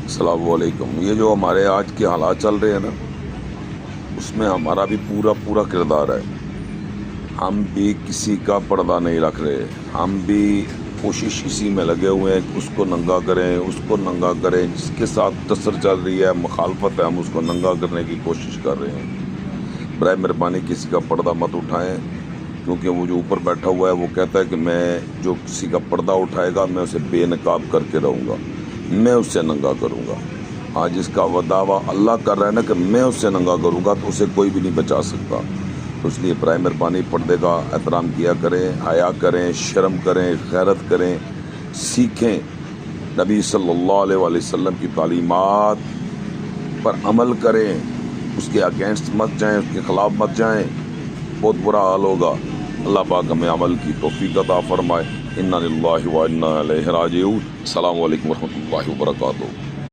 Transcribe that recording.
السلام علیکم۔ یہ جو ہمارے آج کے حالات چل رہے ہیں نا، اس میں ہمارا بھی پورا کردار ہے۔ ہم بھی کسی کا پردہ نہیں رکھ رہے، ہم بھی کوشش اسی میں لگے ہوئے ہیں کہ اس کو ننگا کریں، اس کو ننگا کریں، جس کے ساتھ تصر چل رہی ہے، مخالفت ہے، ہم اس کو ننگا کرنے کی کوشش کر رہے ہیں۔ برائے مہربانی کسی کا پردہ مت اٹھائیں، کیونکہ وہ جو اوپر بیٹھا ہوا ہے وہ کہتا ہے کہ میں جو کسی کا پردہ اٹھائے گا میں اسے بے نقاب کر کے رہوں گا، میں اس سے ننگا کروں گا۔ آج اس کا دعویٰ اللہ کر رہا ہے نا کہ میں اس سے ننگا کروں گا، تو اسے کوئی بھی نہیں بچا سکتا۔ تو اس لیے برائے مہربانی پردے کا احترام کیا کریں، حیا کریں، شرم کریں، غیرت کریں، سیکھیں، نبی صلی اللہ علیہ وآلہ وسلم کی تعلیمات پر عمل کریں، اس کے اگینسٹ مت جائیں، اس کے خلاف مت جائیں، بہت برا حال ہوگا۔ اللہ پاک ہمیں عمل کی توفیق عطا فرمائے۔ انا للہ و انا الیہ راجعون۔ السلام علیکم ورحمۃ اللہ وبرکاتہ۔